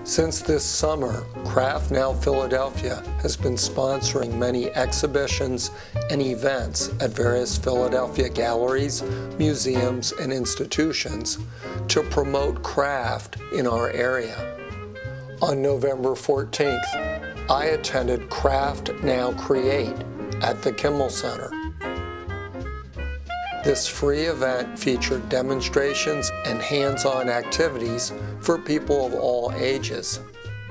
Since this summer, Craft Now Philadelphia has been sponsoring many exhibitions and events at various Philadelphia galleries, museums, and institutions to promote craft in our area. On November 14th, I attended CraftNOWCreate at the Kimmel Center. This free event featured demonstrations and hands-on activities for people of all ages.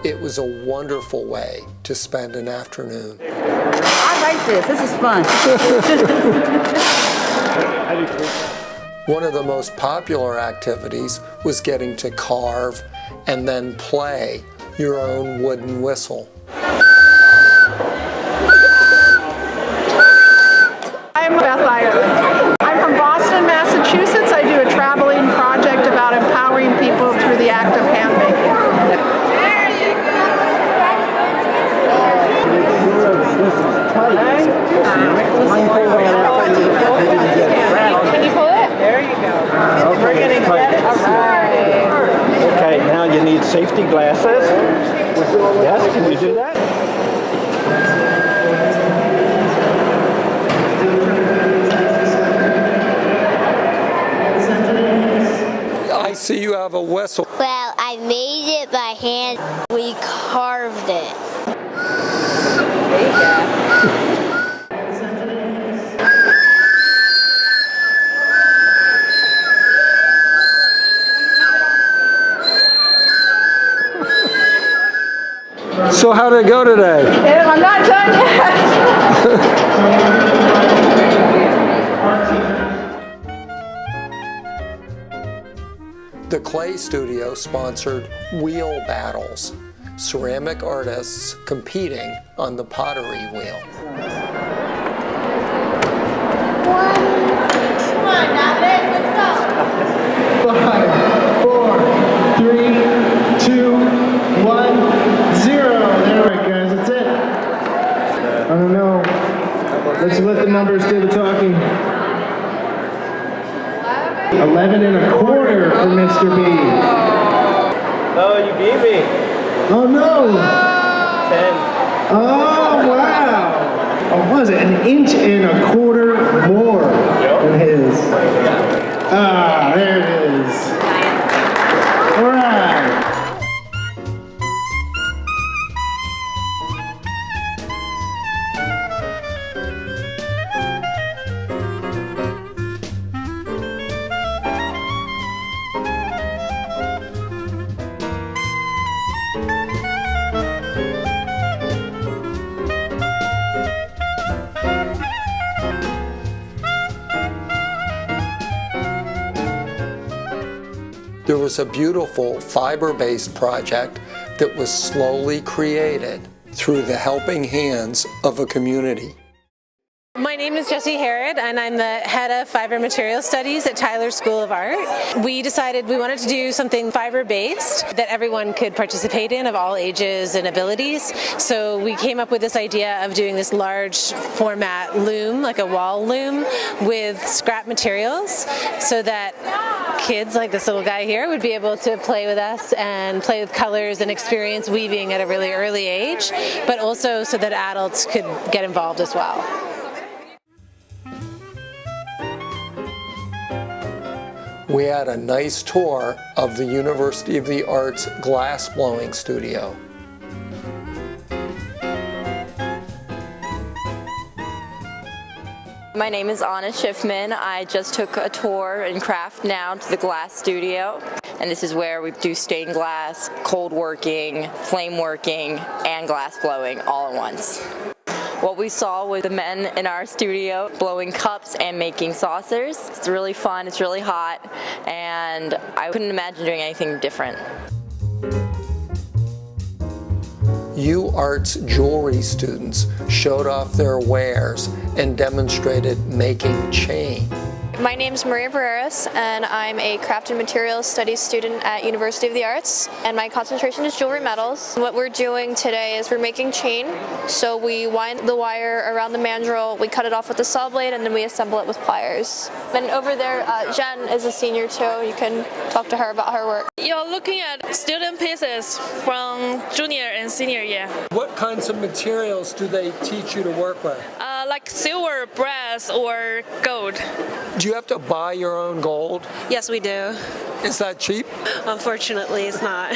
It was a wonderful way to spend an afternoon. I like this. This is fun. One of the most popular activities was getting to carve and then play your own wooden whistle. I'm Beth Ireland. I'm from Boston, Massachusetts. I do a traveling project about empowering people through the act of handmaking. Can you pull it? There you go. We're going to get it. All right. Okay, now you need safety glasses. Yes, can you do that? I see you have a whistle. Well, I made it by hand. We carved it. There you go. So how'd it go today? I'm not done yet. The Clay Studio sponsored Wheel Battles, ceramic artists competing on the pottery wheel. Come on, David, let's go. 5, 4, 3, 2, 1, 0. There we go, guys. That's it. I don't know. Let's let the numbers do the talking. 11 and a quarter for Mr. B. Oh, you beat me. Oh no! 10. Oh wow! Oh, what was it? An inch and a quarter more than his. Ah, there it is. All right. There was a beautiful fiber-based project that was slowly created through the helping hands of a community. My name is Jessie Harrod, and I'm the head of Fiber Material Studies at Tyler School of Art. We decided we wanted to do something fiber-based that everyone could participate in, of all ages and abilities. So we came up with this idea of doing this large format loom, like a wall loom, with scrap materials, so that kids like this little guy here would be able to play with us and play with colors and experience weaving at a really early age, but also so that adults could get involved as well. We had a nice tour of the University of the Arts glass blowing studio. My name is Anna Schiffman. I just took a tour in Craft Now to the glass studio, and this is where we do stained glass, cold working, flame working, and glass blowing all at once. What we saw was the men in our studio blowing cups and making saucers. It's really fun, it's really hot, and I couldn't imagine doing anything different. UArt's jewelry students showed off their wares and demonstrated making chain. My name's Maria Barreras, and I'm a Craft and Materials Studies student at University of the Arts, and my concentration is jewelry metals. What we're doing today is we're making chain, so we wind the wire around the mandrel, we cut it off with a saw blade, and then we assemble it with pliers. And over there, Jen is a senior too. You can talk to her about her work. You're looking at student pieces from junior and senior year. What kinds of materials do they teach you to work with? Like silver, brass, or gold. Do you have to buy your own gold? Yes, we do. Is that cheap? Unfortunately, it's not.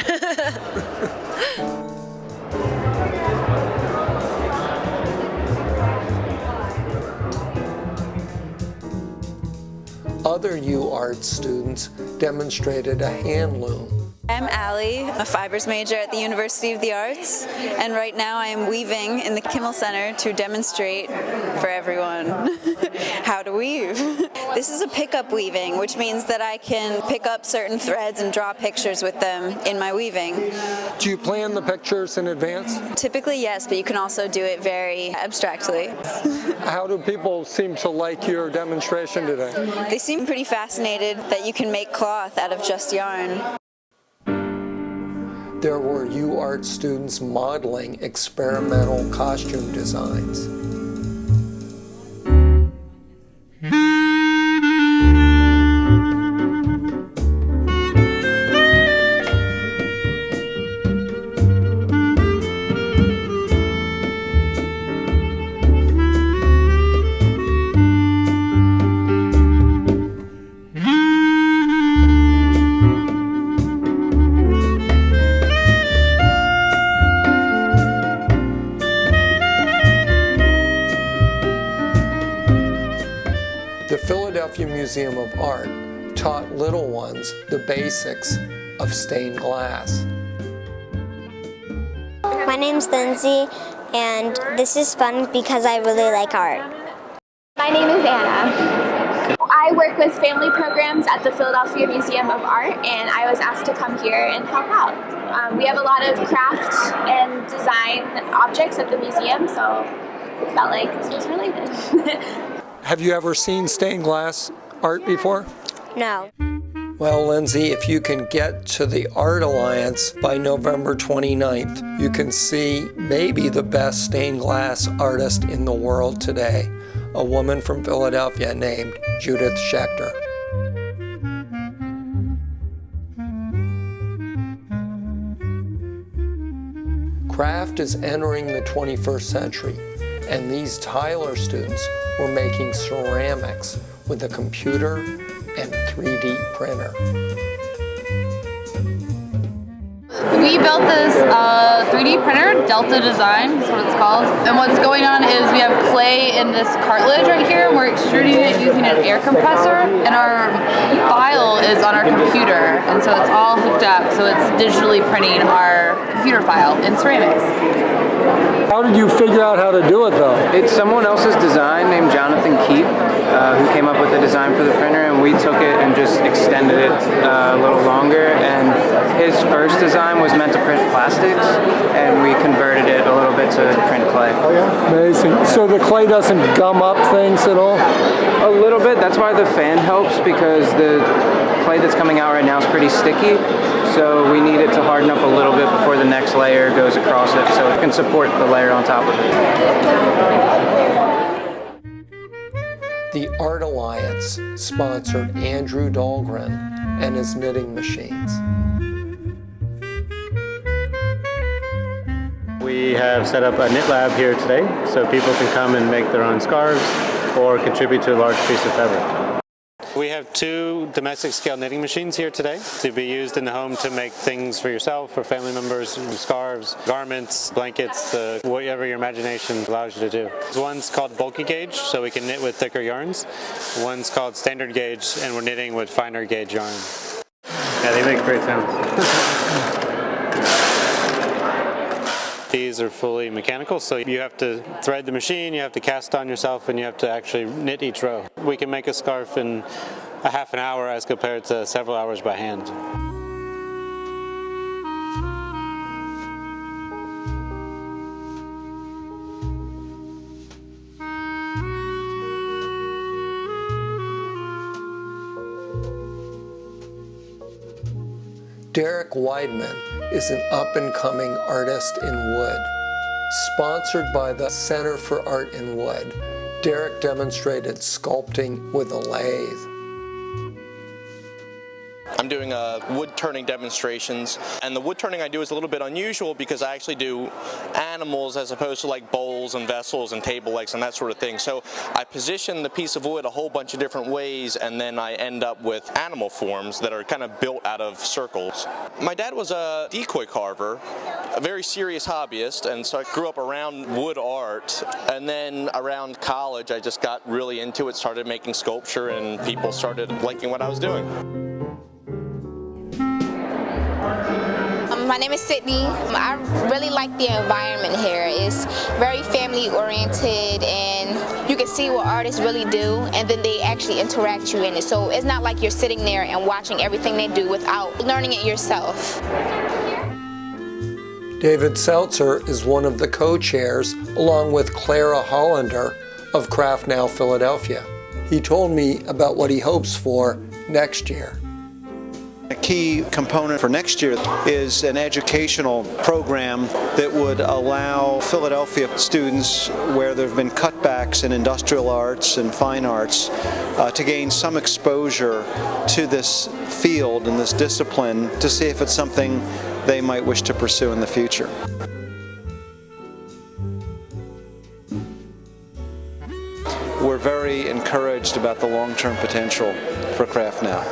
Other UArt students demonstrated a hand loom. I'm Allie, a fibers major at the University of the Arts, and right now I am weaving in the Kimmel Center to demonstrate for everyone how to weave. This is a pickup weaving, which means that I can pick up certain threads and draw pictures with them in my weaving. Do you plan the pictures in advance? Typically, yes, but you can also do it very abstractly. How do people seem to like your demonstration today? They seem pretty fascinated that you can make cloth out of just yarn. There were UArt students modeling experimental costume designs. The Philadelphia Museum of Art taught little ones the basics of stained glass. My name's Lindsay, and this is fun because I really like art. My name is Anna. I work with family programs at the Philadelphia Museum of Art, and I was asked to come here and help out. We have a lot of craft and design objects at the museum, so we felt like this was related. Have you ever seen stained glass art before? No. Well, Lindsay, if you can get to the Art Alliance by November 29th, you can see maybe the best stained glass artist in the world today, a woman from Philadelphia named Judith Schechter. Craft is entering the 21st century, and these Tyler students were making ceramics with a computer and 3D printer. We built this 3D printer, Delta Design is what it's called. And what's going on is we have clay in this cartilage right here, and we're extruding it using an air compressor, and our file is on our computer, and so it's all hooked up, so it's digitally printing our computer file in ceramics. How did you figure out how to do it though? It's someone else's design named Jonathan Keep who came up with the design for the printer, and we took it and just extended it a little longer, and his first design was meant to print plastics, and we converted it a little bit to print clay. Oh yeah? Amazing. So the clay doesn't gum up things at all? A little bit. That's why the fan helps, because the clay that's coming out right now is pretty sticky, so we need it to harden up a little bit before the next layer goes across it, so it can support the layer on top of it. The Art Alliance sponsored Andrew Dahlgren and his knitting machines. We have set up a knit lab here today, so people can come and make their own scarves or contribute to a large piece of fabric. We have 2 domestic scale knitting machines here today to be used in the home to make things for yourself or family members, scarves, garments, blankets, whatever your imagination allows you to do. One's called bulky gauge, so we can knit with thicker yarns. One's called standard gauge, and we're knitting with finer gauge yarn. Yeah, they make great sounds. These are fully mechanical, so you have to thread the machine, you have to cast on yourself, and you have to actually knit each row. We can make a scarf in a half an hour as compared to several hours by hand. Derek Weidman is an up-and-coming artist in wood. Sponsored by the Center for Art in Wood, Derek demonstrated sculpting with a lathe. I'm doing wood turning demonstrations, and the wood turning I do is a little bit unusual because I actually do animals as opposed to like bowls and vessels and table legs and that sort of thing. So I position the piece of wood a whole bunch of different ways, and then I end up with animal forms that are kind of built out of circles. My dad was a decoy carver, a very serious hobbyist, and so I grew up around wood art, and then around college I just got really into it, started making sculpture, and people started liking what I was doing. My name is Sydney. I really like the environment here. It's very family oriented, and you can see what artists really do, and then they actually interact you in it. So it's not like you're sitting there and watching everything they do without learning it yourself. David Seltzer is one of the co-chairs, along with Clara Hollander of Craft Now Philadelphia. He told me about what he hopes for next year. A key component for next year is an educational program that would allow Philadelphia students, where there have been cutbacks in industrial arts and fine arts, to gain some exposure to this field and this discipline to see if it's something they might wish to pursue in the future. We're very encouraged about the long-term potential for Craft Now.